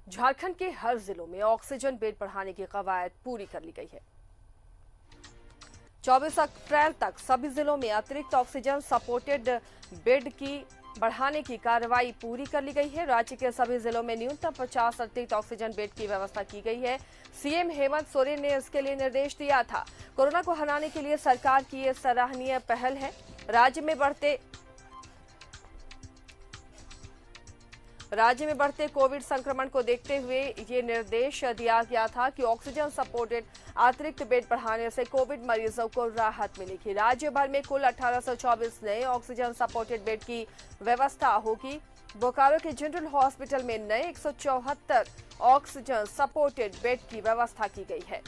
झारखंड के हर जिलों में ऑक्सीजन बेड बढ़ाने की कवायद पूरी कर ली गई है। 24 अप्रैल तक सभी जिलों में अतिरिक्त ऑक्सीजन सपोर्टेड बेड की बढ़ाने की कार्रवाई पूरी कर ली गई है। राज्य के सभी जिलों में न्यूनतम 50 अतिरिक्त ऑक्सीजन बेड की व्यवस्था की गई है। सीएम हेमंत सोरेन ने इसके लिए निर्देश दिया था। कोरोना को हराने के लिए सरकार की यह सराहनीय पहल है। राज्य में बढ़ते कोविड संक्रमण को देखते हुए ये निर्देश दिया गया था कि ऑक्सीजन सपोर्टेड अतिरिक्त बेड बढ़ाने से कोविड मरीजों को राहत मिलेगी। राज्य भर में कुल 1824 नए ऑक्सीजन सपोर्टेड बेड की व्यवस्था होगी। बोकारो के जनरल हॉस्पिटल में नए 174 ऑक्सीजन सपोर्टेड बेड की व्यवस्था की गई है।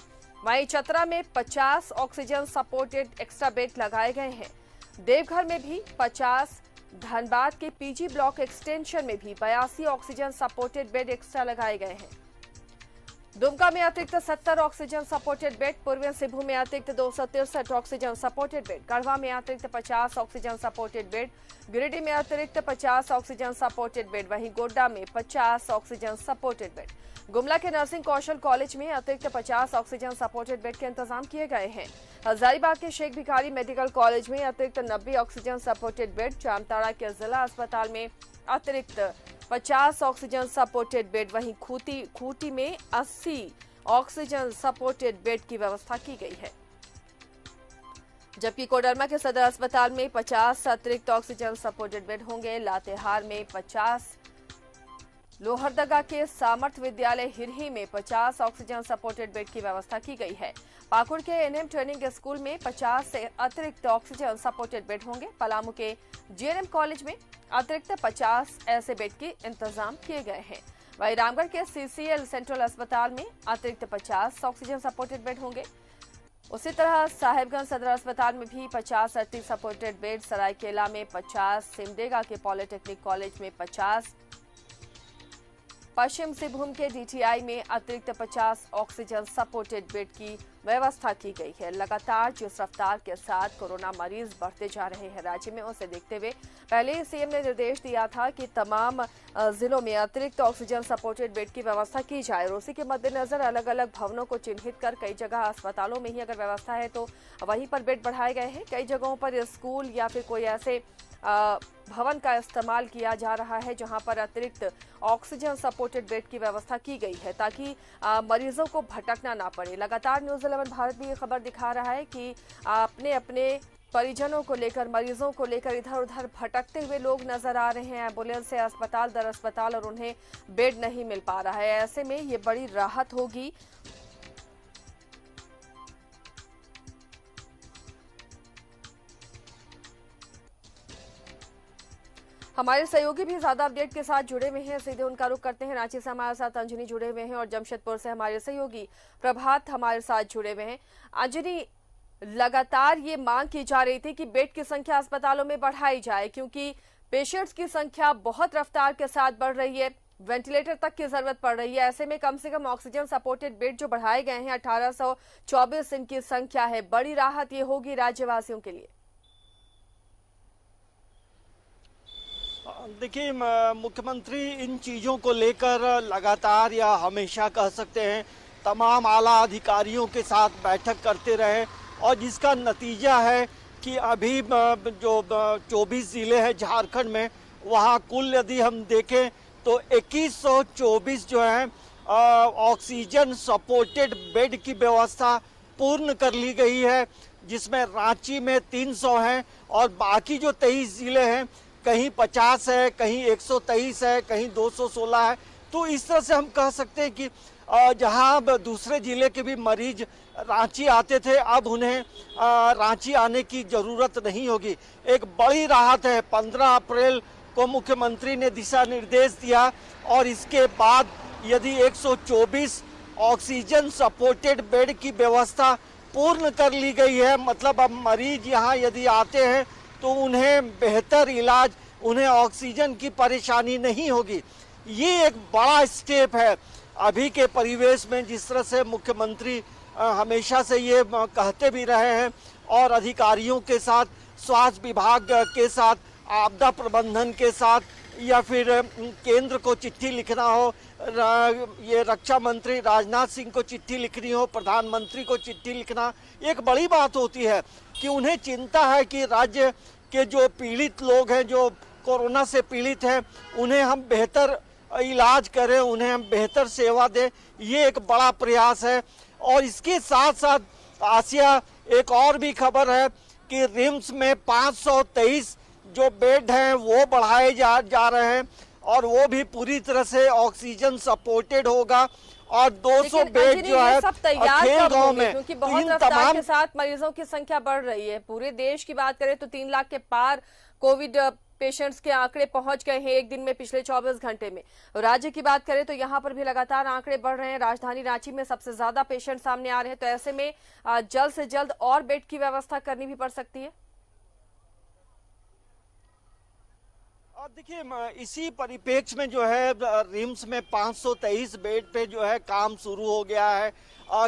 वहीं चतरा में 50 ऑक्सीजन सपोर्टेड एक्स्ट्रा बेड लगाए गए हैं। देवघर में भी 50, धनबाद के पीजी ब्लॉक एक्सटेंशन में भी 82 ऑक्सीजन सपोर्टेड बेड एक्स्ट्रा लगाए गए हैं। दुमका में अतिरिक्त 70 ऑक्सीजन सपोर्टेड बेड, पूर्वी सिंहभूम में अतिरिक्त 263 ऑक्सीजन सपोर्टेड बेड, गढ़वा में अतिरिक्त 50 ऑक्सीजन सपोर्टेड बेड, गिरिडीह में अतिरिक्त 50 ऑक्सीजन सपोर्टेड बेड, वहीं गोड्डा में 50 ऑक्सीजन सपोर्टेड बेड। गुमला के नर्सिंग कौशल कॉलेज में अतिरिक्त 50 ऑक्सीजन सपोर्टेड बेड के इंतजाम किए गए हैं। हजारीबाग के शेख भिखारी मेडिकल कॉलेज में अतिरिक्त 90 ऑक्सीजन सपोर्टेड बेड, जामताड़ा के जिला अस्पताल में अतिरिक्त 50 ऑक्सीजन सपोर्टेड बेड, वहीं खूंटी में 80 ऑक्सीजन सपोर्टेड बेड की व्यवस्था की गई है। जबकि कोडरमा के सदर अस्पताल में 50 अतिरिक्त ऑक्सीजन सपोर्टेड बेड होंगे। लातेहार में 50, लोहरदगा के सामर्थ विद्यालय हिरही में 50 ऑक्सीजन सपोर्टेड बेड की व्यवस्था की गई है। पाकुड़ के एनएम ट्रेनिंग स्कूल में 50 से अतिरिक्त ऑक्सीजन सपोर्टेड बेड होंगे। पलामू के जीएनएम कॉलेज में अतिरिक्त 50 ऐसे बेड के इंतजाम किए गए हैं। वहीं रामगढ़ के सीसीएल सेंट्रल अस्पताल में अतिरिक्त 50 ऑक्सीजन सपोर्टेड बेड होंगे। उसी तरह साहेबगंज सदर अस्पताल में भी 50 अतिरिक्त सपोर्टेड बेड, सरायकेला में 50, सिमडेगा के पॉलिटेक्निक कॉलेज में 50, पश्चिम सिंहभूम के डीटीआई में अतिरिक्त 50 ऑक्सीजन सपोर्टेड बेड की व्यवस्था की गई है। लगातार जिस रफ्तार के साथ कोरोना मरीज बढ़ते जा रहे हैं राज्य में, उसे देखते हुए पहले ही सीएम ने निर्देश दिया था कि तमाम जिलों में अतिरिक्त ऑक्सीजन सपोर्टेड बेड की व्यवस्था की जाए और उसी के मद्देनजर अलग अलग भवनों को चिन्हित कर कई जगह अस्पतालों में ही अगर व्यवस्था है तो वहीं पर बेड बढ़ाए गए हैं। कई जगहों पर स्कूल या फिर कोई ऐसे भवन का इस्तेमाल किया जा रहा है जहां पर अतिरिक्त ऑक्सीजन सपोर्टेड बेड की व्यवस्था की गई है ताकि मरीजों को भटकना ना पड़े। लगातार न्यूज़ 11 भारत भी ये खबर दिखा रहा है कि अपने अपने परिजनों को लेकर, मरीजों को लेकर इधर उधर भटकते हुए लोग नजर आ रहे हैं। एम्बुलेंस से अस्पताल दर अस्पताल और उन्हें बेड नहीं मिल पा रहा है। ऐसे में ये बड़ी राहत होगी। हमारे सहयोगी भी ज्यादा अपडेट के साथ जुड़े हुए हैं, सीधे उनका रुख करते हैं। रांची से हमारे साथ अंजनी जुड़े हुए हैं और जमशेदपुर से हमारे सहयोगी प्रभात हमारे साथ जुड़े हुए हैं। अंजनी, लगातार ये मांग की जा रही थी कि बेड की संख्या अस्पतालों में बढ़ाई जाए क्योंकि पेशेंट्स की संख्या बहुत रफ्तार के साथ बढ़ रही है, वेंटिलेटर तक की जरूरत पड़ रही है। ऐसे में कम से कम ऑक्सीजन सपोर्टेड बेड जो बढ़ाए गए हैं 1824 इनकी संख्या है। बड़ी राहत ये होगी राज्यवासियों के लिए। देखिए, मुख्यमंत्री इन चीज़ों को लेकर लगातार या हमेशा कह सकते हैं तमाम आला अधिकारियों के साथ बैठक करते रहे और जिसका नतीजा है कि अभी जो 24 ज़िले हैं झारखंड में, वहाँ कुल यदि हम देखें तो 2124 जो है ऑक्सीजन सपोर्टेड बेड की व्यवस्था पूर्ण कर ली गई है, जिसमें रांची में 300 हैं और बाकी जो 23 ज़िले हैं कहीं 50 है, कहीं 123 है, कहीं 216 है। तो इस तरह से हम कह सकते हैं कि जहां दूसरे जिले के भी मरीज रांची आते थे, अब उन्हें रांची आने की ज़रूरत नहीं होगी। एक बड़ी राहत है। 15 अप्रैल को मुख्यमंत्री ने दिशा निर्देश दिया और इसके बाद यदि 124 ऑक्सीजन सपोर्टेड बेड की व्यवस्था पूर्ण कर ली गई है, मतलब अब मरीज यहाँ यदि आते हैं तो उन्हें बेहतर इलाज, उन्हें ऑक्सीजन की परेशानी नहीं होगी। ये एक बड़ा स्टेप है। अभी के परिवेश में जिस तरह से मुख्यमंत्री हमेशा से ये कहते भी रहे हैं और अधिकारियों के साथ, स्वास्थ्य विभाग के साथ, आपदा प्रबंधन के साथ या फिर केंद्र को चिट्ठी लिखना हो, ये रक्षा मंत्री राजनाथ सिंह को चिट्ठी लिखनी हो, प्रधानमंत्री को चिट्ठी लिखना एक बड़ी बात होती है कि उन्हें चिंता है कि राज्य के जो पीड़ित लोग हैं, जो कोरोना से पीड़ित हैं, उन्हें हम बेहतर इलाज करें, उन्हें हम बेहतर सेवा दें। ये एक बड़ा प्रयास है। और इसके साथ साथ आसिया एक और भी खबर है कि रिम्स में 523 जो बेड हैं वो बढ़ाए जा रहे हैं और वो भी पूरी तरह से ऑक्सीजन सपोर्टेड होगा। और 200 बेड जो है खेल गांव में, क्योंकि बहुत रफ्तार के साथ मरीजों की संख्या बढ़ रही है। पूरे देश की बात करें तो 3 लाख के पार कोविड पेशेंट्स के आंकड़े पहुंच गए हैं एक दिन में पिछले 24 घंटे में। राज्य की बात करें तो यहां पर भी लगातार आंकड़े बढ़ रहे हैं। राजधानी रांची में सबसे ज्यादा पेशेंट सामने आ रहे हैं, तो ऐसे में जल्द से जल्द और बेड की व्यवस्था करनी भी पड़ सकती है। और देखिए, इसी परिप्रेक्ष्य में जो है रिम्स में 523 बेड पे जो है काम शुरू हो गया है।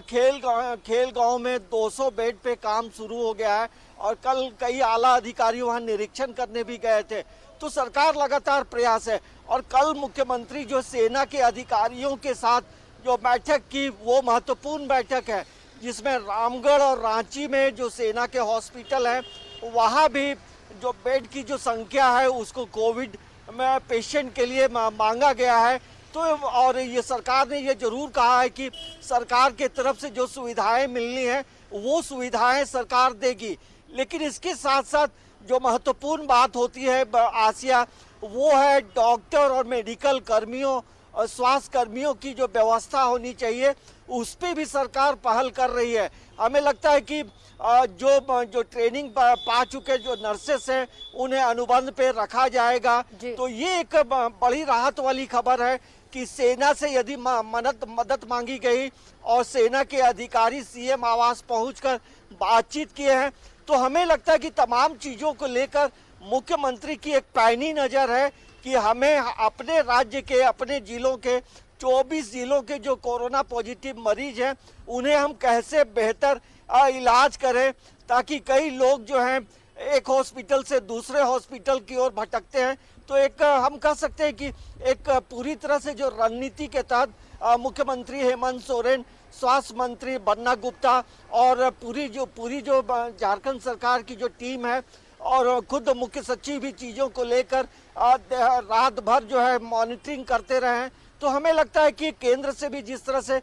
खेल गांव में 200 बेड पे काम शुरू हो गया है और कल कई आला अधिकारी वहां निरीक्षण करने भी गए थे। तो सरकार लगातार प्रयास है। और कल मुख्यमंत्री जो सेना के अधिकारियों के साथ जो बैठक की, वो महत्वपूर्ण बैठक है, जिसमें रामगढ़ और रांची में जो सेना के हॉस्पिटल हैं वहाँ भी जो बेड की जो संख्या है उसको कोविड में पेशेंट के लिए मांगा गया है। तो और ये सरकार ने ये जरूर कहा है कि सरकार के तरफ से जो सुविधाएं मिलनी है वो सुविधाएं सरकार देगी। लेकिन इसके साथ साथ जो महत्वपूर्ण बात होती है आसिया, वो है डॉक्टर और मेडिकल कर्मियों और स्वास्थ्य कर्मियों की जो व्यवस्था होनी चाहिए, उस पर भी सरकार पहल कर रही है। हमें लगता है कि जो ट्रेनिंग पा चुके जो नर्सेस हैं उन्हें अनुबंध पे रखा जाएगा। तो ये एक बड़ी राहत वाली खबर है कि सेना से यदि मदद मांगी गई और सेना के अधिकारी सीएम आवास पहुंचकर बातचीत किए हैं, तो हमें लगता है कि तमाम चीजों को लेकर मुख्यमंत्री की एक पैनी नजर है कि हमें अपने राज्य के, अपने जिलों के 24 जिलों के जो कोरोना पॉजिटिव मरीज हैं उन्हें हम कैसे बेहतर इलाज करें, ताकि कई लोग जो हैं एक हॉस्पिटल से दूसरे हॉस्पिटल की ओर भटकते हैं। तो एक हम कह सकते हैं कि एक पूरी तरह से जो रणनीति के तहत मुख्यमंत्री हेमंत सोरेन, स्वास्थ्य मंत्री बन्ना गुप्ता और पूरी जो झारखंड सरकार की जो टीम है और खुद मुख्य सचिव भी चीजों को लेकर रात भर जो है मॉनिटरिंग करते रहे हैं। तो हमें लगता है कि केंद्र से भी जिस तरह से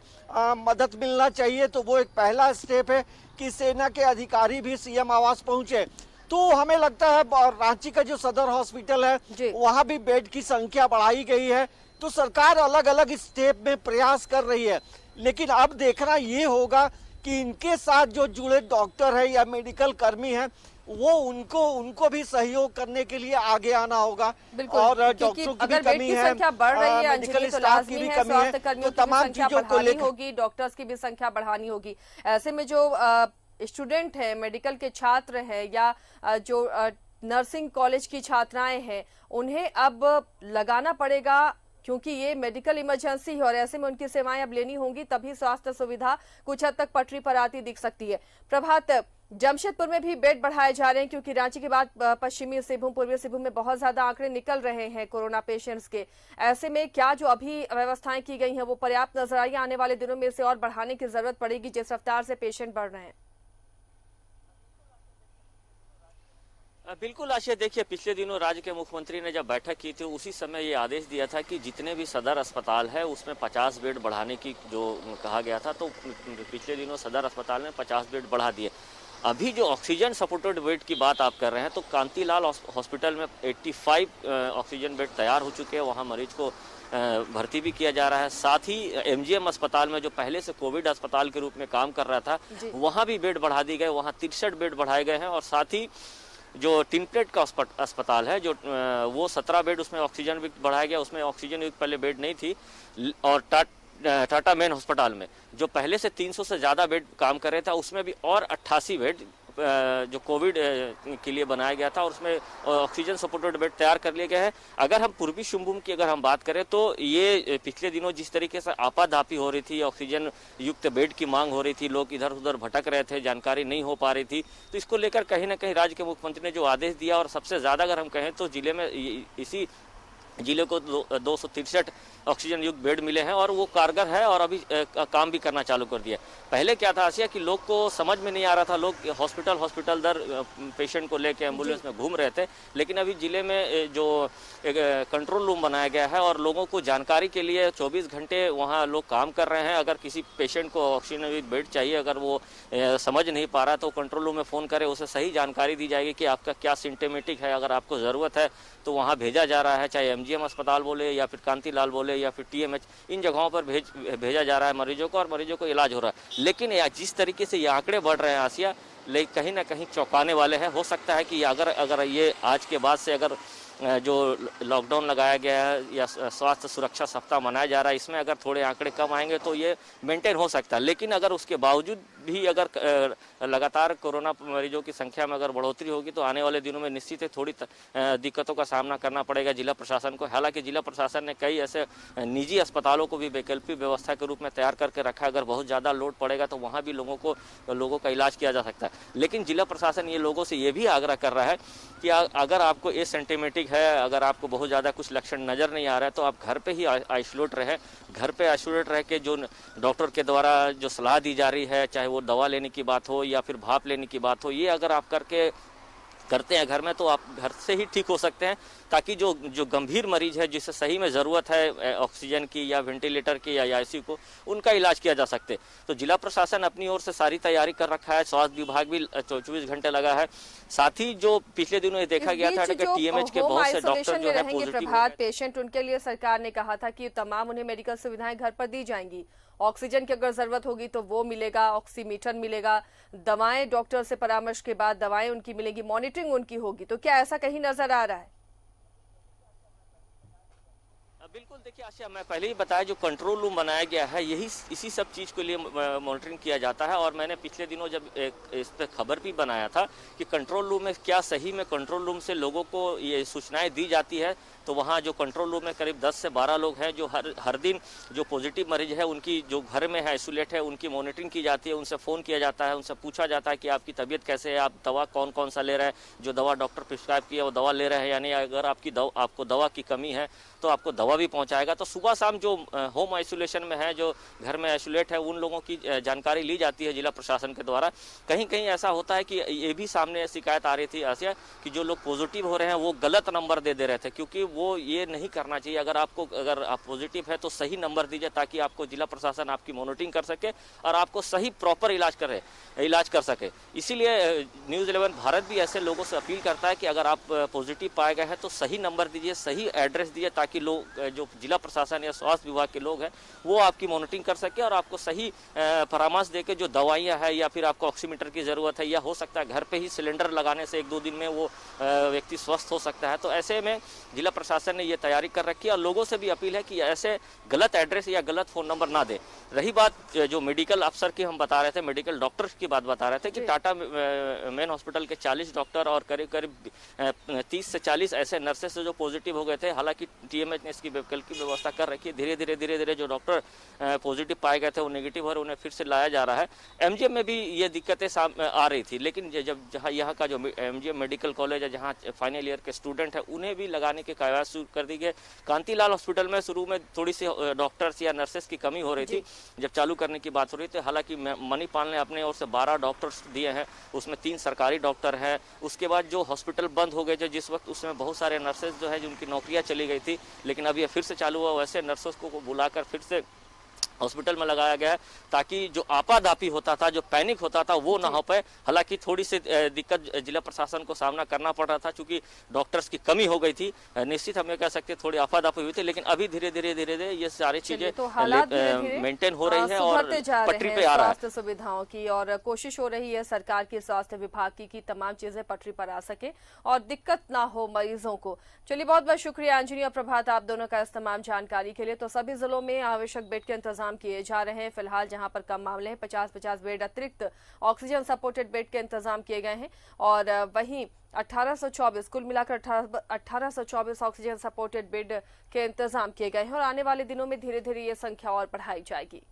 मदद मिलना चाहिए, तो वो एक पहला स्टेप है कि सेना के अधिकारी भी सीएम आवास पहुंचे। तो हमें लगता है रांची का जो सदर हॉस्पिटल है वहां भी बेड की संख्या बढ़ाई गई है। तो सरकार अलग अलग स्टेप में प्रयास कर रही है। लेकिन अब देखना ये होगा कि इनके साथ जो जुड़े डॉक्टर है या मेडिकल कर्मी है, वो उनको भी सहयोग करने के लिए आगे आना होगा। और डॉक्टरों की भी कमी है, संख्या बढ़ रही है, मेडिकल स्टाफ की भी कमी है, तो तमाम चीजों को लेकर होगी, डॉक्टर्स की भी संख्या बढ़ानी होगी। ऐसे में जो स्टूडेंट है, मेडिकल के छात्र हैं या जो नर्सिंग कॉलेज की छात्राएं हैं, उन्हें अब लगाना पड़ेगा, क्योंकि ये मेडिकल इमरजेंसी है और ऐसे में उनकी सेवाएं अब लेनी होंगी, तभी स्वास्थ्य सुविधा कुछ हद तक पटरी पर आती दिख सकती है। प्रभात, जमशेदपुर में भी बेड बढ़ाए जा रहे हैं, क्योंकि रांची के बाद पश्चिमी सिंहभूम, पूर्वी सिंहभूम में बहुत ज्यादा आंकड़े निकल रहे हैं कोरोना पेशेंट्स के। ऐसे में क्या जो अभी व्यवस्थाएं की गई हैं वो पर्याप्त नजर आई? आने वाले दिनों में इसे और बढ़ाने की जरूरत पड़ेगी जिस रफ्तार से पेशेंट बढ़ रहे हैं। बिल्कुल आशय, देखिए पिछले दिनों राज्य के मुख्यमंत्री ने जब बैठक की थी उसी समय ये आदेश दिया था कि जितने भी सदर अस्पताल है उसमें 50 बेड बढ़ाने की जो कहा गया था। तो पिछले दिनों सदर अस्पताल ने 50 बेड बढ़ा दिए। अभी जो ऑक्सीजन सपोर्टेड बेड की बात आप कर रहे हैं, तो कांतिलाल हॉस्पिटल में 85 ऑक्सीजन बेड तैयार हो चुके हैं, वहाँ मरीज को भर्ती भी किया जा रहा है। साथ ही एमजीएम अस्पताल में जो पहले से कोविड अस्पताल के रूप में काम कर रहा था, वहाँ भी बेड बढ़ा दी गए, वहाँ 63 बेड बढ़ाए गए हैं। और साथ ही जो टिन प्लेट का अस्पताल है, जो वो 17 बेड उसमें ऑक्सीजन भी बढ़ाया गया, उसमें ऑक्सीजन युक्त पहले बेड नहीं थी। और टाटा मेन अस्पताल में जो पहले से 300 से ज़्यादा बेड काम कर रहे थे, उसमें भी और 88 बेड जो कोविड के लिए बनाया गया था और उसमें ऑक्सीजन सपोर्टेड बेड तैयार कर लिए गए हैं। अगर हम पूर्वी सिंहभूम की अगर हम बात करें, तो ये पिछले दिनों जिस तरीके से आपाधापी हो रही थी, ऑक्सीजन युक्त बेड की मांग हो रही थी, लोग इधर उधर भटक रहे थे, जानकारी नहीं हो पा रही थी, तो इसको लेकर कहीं ना कहीं राज्य के मुख्यमंत्री ने जो आदेश दिया, और सबसे ज़्यादा अगर हम कहें तो जिले में इसी जिले को 263 ऑक्सीजन युक्त बेड मिले हैं और वो कारगर है और अभी काम भी करना चालू कर दिया। पहले क्या था आसिया कि लोग को समझ में नहीं आ रहा था, लोग हॉस्पिटल दर पेशेंट को लेकर एम्बुलेंस में घूम रहे थे, लेकिन अभी जिले में जो एक कंट्रोल रूम बनाया गया है और लोगों को जानकारी के लिए 24 घंटे वहाँ लोग काम कर रहे हैं। अगर किसी पेशेंट को ऑक्सीजन युक्त बेड चाहिए, अगर वो समझ नहीं पा रहा तो कंट्रोल रूम में फ़ोन करे, उसे सही जानकारी दी जाएगी कि आपका क्या सिम्टमेटिक है। अगर आपको ज़रूरत है तो वहाँ भेजा जा रहा है, चाहे MGM अस्पताल बोले या फिर कांतिलाल बोले या फिर TMH, इन जगहों पर भेजा जा रहा है मरीजों को और मरीजों को इलाज हो रहा है। लेकिन जिस तरीके से ये आंकड़े बढ़ रहे हैं आसिया, लेकिन कहीं ना कहीं चौंकाने वाले हैं। हो सकता है कि अगर ये आज के बाद से अगर जो लॉकडाउन लगाया गया है या स्वास्थ्य सुरक्षा सप्ताह मनाया जा रहा है, इसमें अगर थोड़े आंकड़े कम आएंगे तो ये मेंटेन हो सकता है। लेकिन अगर उसके बावजूद भी अगर लगातार कोरोना मरीजों की संख्या में अगर बढ़ोतरी होगी तो आने वाले दिनों में निश्चित ही थोड़ी दिक्कतों का सामना करना पड़ेगा जिला प्रशासन को। हालांकि जिला प्रशासन ने कई ऐसे निजी अस्पतालों को भी वैकल्पिक व्यवस्था के रूप में तैयार करके रखा है। अगर बहुत ज़्यादा लोड पड़ेगा तो वहाँ भी लोगों का इलाज किया जा सकता है। लेकिन जिला प्रशासन ये लोगों से ये भी आग्रह कर रहा है कि अगर आपको एसिम्प्टोमेटिक है, अगर आपको बहुत ज़्यादा कुछ लक्षण नज़र नहीं आ रहा है तो आप घर पे ही आइसोलेट रहे। घर पे आइसोलेट रह के जो डॉक्टर के द्वारा जो सलाह दी जा रही है, चाहे वो दवा लेने की बात हो या फिर भाप लेने की बात हो, ये अगर आप करते हैं घर में तो आप घर से ही ठीक हो सकते हैं, ताकि जो गंभीर मरीज है जिसे सही में ज़रूरत है ऑक्सीजन की या वेंटिलेटर की या ICU को, उनका इलाज किया जा सकते। तो जिला प्रशासन अपनी ओर से सारी तैयारी कर रखा है, स्वास्थ्य विभाग भी 24 घंटे लगा है। साथ ही जो पिछले दिनों ये देखा गया था कि TMH के बहुत से डॉक्टर जो है पॉजिटिव पेशेंट, उनके लिए सरकार ने कहा था कि तमाम उन्हें मेडिकल सुविधाएं घर पर दी जाएंगी। ऑक्सीजन की अगर जरूरत होगी तो वो मिलेगा, ऑक्सीमीटर मिलेगा, दवाएं डॉक्टर से परामर्श के बाद दवाएं उनकी मिलेगी, मॉनिटरिंग उनकी होगी। तो क्या ऐसा कहीं नजर आ रहा है? बिल्कुल, देखिए आशिया, मैं पहले ही बताया जो कंट्रोल रूम बनाया गया है इसी सब चीज़ के लिए मॉनिटरिंग किया जाता है। और मैंने पिछले दिनों जब इस पर खबर भी बनाया था कि कंट्रोल रूम में क्या सही में कंट्रोल रूम से लोगों को ये सूचनाएं दी जाती है, तो वहाँ जो कंट्रोल रूम में करीब 10 से 12 लोग हैं जो हर दिन जो पॉजिटिव मरीज है उनकी जो घर में है आइसोलेट है उनकी मॉनिटरिंग की जाती है। उनसे फ़ोन किया जाता है, उनसे पूछा जाता है कि आपकी तबीयत कैसे है, आप दवा कौन कौन सा ले रहे हैं, जो दवा डॉक्टर प्रिस्क्राइब किया वो दवा ले रहे हैं, यानी अगर आपको दवा की कमी है तो आपको दवा भी पहुंचाएगा। तो सुबह शाम जो होम आइसोलेशन में है, जो घर में आइसोलेट है, उन लोगों की जानकारी ली जाती है जिला प्रशासन के द्वारा। कहीं कहीं ऐसा होता है कि ये भी सामने शिकायत आ रही थी आसिया कि जो लोग पॉजिटिव हो रहे हैं वो गलत नंबर दे रहे थे, क्योंकि वो ये नहीं करना चाहिए। अगर आप पॉजिटिव है तो सही नंबर दीजिए ताकि आपको जिला प्रशासन आपकी मॉनिटरिंग कर सके और आपको सही प्रॉपर इलाज कर सके। इसीलिए न्यूज़ 11 भारत भी ऐसे लोगों से अपील करता है कि अगर आप पॉजिटिव पाए गए हैं तो सही नंबर दीजिए, सही एड्रेस दीजिए, ताकि लोग जो जिला प्रशासन या स्वास्थ्य विभाग के लोग हैं वो आपकी मॉनिटरिंग कर सके और आपको सही परामर्श देके जो दवाइयाँ हैं या फिर आपको ऑक्सीमीटर की ज़रूरत है या हो सकता है घर पे ही सिलेंडर लगाने से 1-2 दिन में वो व्यक्ति स्वस्थ हो सकता है। तो ऐसे में जिला प्रशासन ने ये तैयारी कर रखी है और लोगों से भी अपील है कि ऐसे गलत एड्रेस या गलत फ़ोन नंबर ना दे। रही बात जो मेडिकल अफसर की हम बता रहे थे, मेडिकल डॉक्टर्स की बात बता रहे थे कि टाटा मेन हॉस्पिटल के 40 डॉक्टर और करीब 30 से 40 ऐसे नर्सेस जो पॉजिटिव हो गए थे। हालांकि TMH ने इसकी वैकल्पिक व्यवस्था कर रखी है। धीरे धीरे जो डॉक्टर पॉजिटिव पाए गए थे वो नेगेटिव हो रहे, उन्हें फिर से लाया जा रहा है। MGM में भी ये दिक्कतें आ रही थी, लेकिन जहाँ यहाँ का जो MGM मेडिकल कॉलेज है, जहाँ फाइनल ईयर के स्टूडेंट है, उन्हें भी लगाने की कार्रवाई शुरू कर दी गई। कांतिलाल हॉस्पिटल में शुरू में थोड़ी सी डॉक्टर्स या नर्सेस की कमी हो रही थी जब चालू करने की बात हो रही थी। हालांकि मणिपाल ने अपने ओर से 12 डॉक्टर्स दिए हैं, उसमें 3 सरकारी डॉक्टर हैं। उसके बाद जो हॉस्पिटल बंद हो गए थे जिस वक्त, उसमें बहुत सारे नर्सेज जो है जिनकी नौकरियां चली गई थी, लेकिन अब ये फिर से चालू हुआ। वैसे नर्सों को बुलाकर फिर से हॉस्पिटल में लगाया गया है ताकि जो आपाधापी होता था, जो पैनिक होता था, वो ना हो पाए। हालांकि थोड़ी सी दिक्कत जिला प्रशासन को सामना करना पड़ रहा था क्योंकि डॉक्टर्स की कमी हो गई थी। निश्चित हम ये कह सकते थोड़ी आपाधापी हुई थी, लेकिन अभी धीरे धीरे ये सारी चीजें मेंटेन हो रही है और पटरी पे आ रहा है स्वास्थ्य सुविधाओं की। और कोशिश हो रही है सरकार की, स्वास्थ्य विभाग की कि तमाम चीजें पटरी पर आ सके और दिक्कत ना हो मरीजों को। चलिए, बहुत बहुत शुक्रिया अंजनी और प्रभात आप दोनों का इस तमाम जानकारी के लिए। तो सभी जिलों में आवश्यक बेड के इंतजाम किए जा रहे हैं। फिलहाल जहां पर कम मामले हैं 50-50 बेड अतिरिक्त ऑक्सीजन सपोर्टेड बेड के इंतजाम किए गए हैं और वहीं 1824 कुल मिलाकर 1824 ऑक्सीजन सपोर्टेड बेड के इंतजाम किए गए हैं और आने वाले दिनों में धीरे धीरे ये संख्या और बढ़ाई जाएगी।